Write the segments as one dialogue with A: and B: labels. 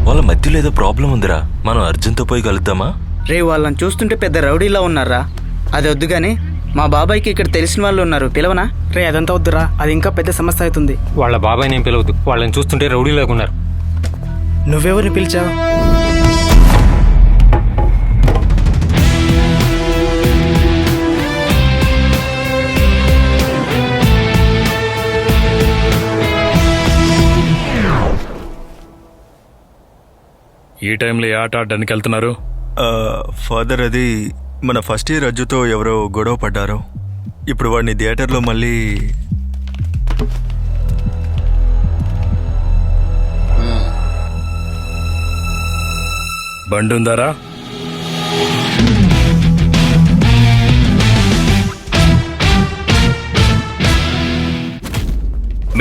A: వాళ్ళ మధ్యలో ఏదో ప్రాబ్లం ఉందిరా. మనం అర్జున్తో పోయి కలుద్దామా?
B: రే, వాళ్ళని చూస్తుంటే పెద్ద రౌడీలా ఉన్నారా. అది వద్దు గానీ మా బాబాయ్కి ఇక్కడ తెలిసిన వాళ్ళు ఉన్నారు, పిలవనా?
C: రే అదంతా వద్దురా, అది ఇంకా పెద్ద సమస్య అవుతుంది.
D: వాళ్ళ బాబాయ్ నేను పిలవద్దు, వాళ్ళని చూస్తుంటే రౌడీలాగా ఉన్నారు.
C: నువ్వెవరిని పిలిచావు?
E: ఈ టైంలో ఏ ఆట ఆడడానికి వెళ్తున్నారు?
F: ఫాదర్, అది మన ఫస్ట్ ఇయర్ అజ్జుతో ఎవరో గొడవ పడ్డారు. ఇప్పుడు వాడిని థియేటర్లో మళ్ళీ
E: బండి ఉందారా?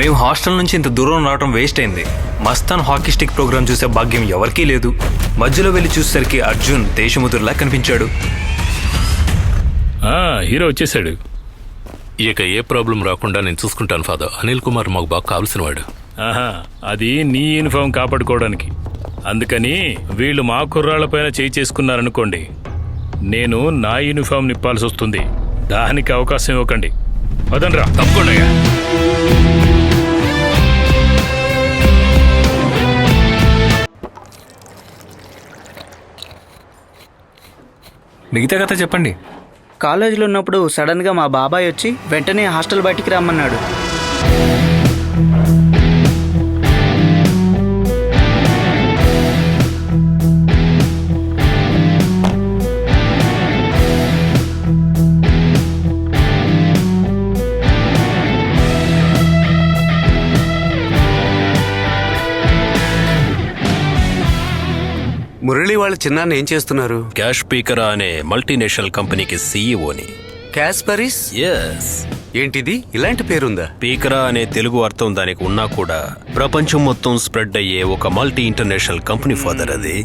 G: మేము హాస్టల్ నుంచి ఇంత దూరం రావడం వేస్ట్ అయింది. మస్తాన్ హాకీ స్టిక్ ప్రోగ్రామ్ చూసే భాగ్యం ఎవరికీ లేదు. మధ్యలో వెళ్ళి చూసేసరికి అర్జున్ దేశముద్రులా కనిపించాడు.
E: హీరో వచ్చేసాడు.
A: ఇక ఏ ప్రాబ్లం రాకుండా నేను చూసుకుంటాను ఫాదర్. అనిల్ కుమార్ మాకు బాగా కావాల్సిన వాడు.
E: అది నీ యూనిఫామ్ కాపాడుకోవడానికి. అందుకని వీళ్ళు మా కుర్రాళ్లపైన చేయి చేసుకున్నారనుకోండి, నేను నా యూనిఫామ్ నిప్పాల్సి వస్తుంది. దానికి అవకాశం ఇవ్వకండి. వదనరా, తప్పకుండా.
G: మిగతా కథ చెప్పండి.
B: కాలేజీలో ఉన్నప్పుడు సడన్గా మా బాబాయ్ వచ్చి వెంటనే హాస్టల్ బయటికి రమ్మన్నాడు.
H: మురళి వాళ్ళ చిన్నాన్న ఏం చేస్తున్నారు?
A: క్యాష్ స్పీకర్ అనే మల్టీనేషనల్ కంపెనీకి సీఈఓని.
H: క్యాస్పరిస్?
A: ఎస్.
H: ఏంటిది, ఇలాంటి పేరుందా?
A: స్పీకరా అనే తెలుగు అర్థం దానికి ఉన్నా కూడా ప్రపంచం మొత్తం స్ప్రెడ్ అయ్యే ఒక మల్టీ ఇంటర్నేషనల్ కంపెనీ ఫాదర్ అది.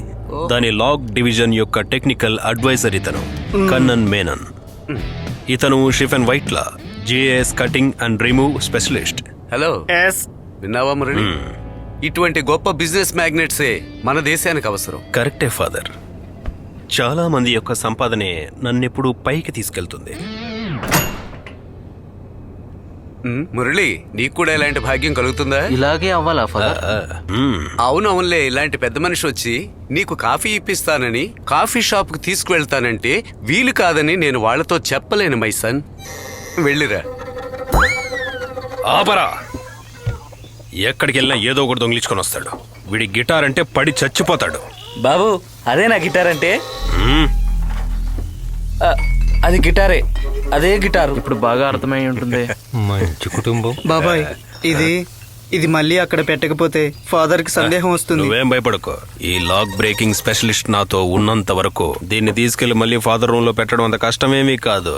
A: దాని లాగ్ డివిజన్ యొక్క టెక్నికల్ అడ్వైజర్ ఇతను కన్నన్ మేనన్. ఇతను షిఫెన్ వైట్లా, జిఎస్ cutting and remove specialist.
H: Hello, విన్నావా మురళి? ఇటువంటి గొప్ప బిజినెస్ మ్యాగ్నెట్సే మన దేశానికి అవసరం.
A: కరెక్టే ఫాదర్. చాలా మంది యొక్క సంపాదనే నన్నెప్పుడు పైకి తీసుకెళ్తుంది.
H: మురళి, నీకు కూడా ఇలాంటి భాగ్యం కలుగుతుందా?
B: ఇలాగే అవ్వాలా ఫాదర్?
H: అవునవునులే. ఇలాంటి పెద్ద మనిషి వచ్చి నీకు కాఫీ ఇప్పిస్తానని కాఫీ షాప్ కు తీసుకువెళ్తానంటే వీలు కాదని నేను వాళ్లతో చెప్పలేను మై సన్. వెళ్ళిరా.
A: ఆపరా! ఎక్కడికి వెళ్ళినా ఏదో ఒకటి దొంగిలించుకొని వస్తాడు. వీడి గిటార్ అంటే పడి చచ్చిపోతాడు.
B: బాబు, అదే నా గిటార్ అంటే? అది గిటారే, అదే గిటారు.
C: ఇప్పుడు బాగా అర్థమై ఉంటుంది.
D: మంచి కుటుంబం.
B: బాబాయ్, ఇది మళ్ళీ అక్కడ పెట్టకపోతే ఫాదర్ కి సందేహం వస్తుంది.
A: నువ్వేం భయపడకో. ఈ లాక్ బ్రేకింగ్ స్పెషలిస్ట్ నాతో ఉన్నంత వరకు దీన్ని తీసుకెళ్లి మళ్ళీ ఫాదర్ రూమ్ లో పెట్టడం అంత కష్టమేమీ కాదు.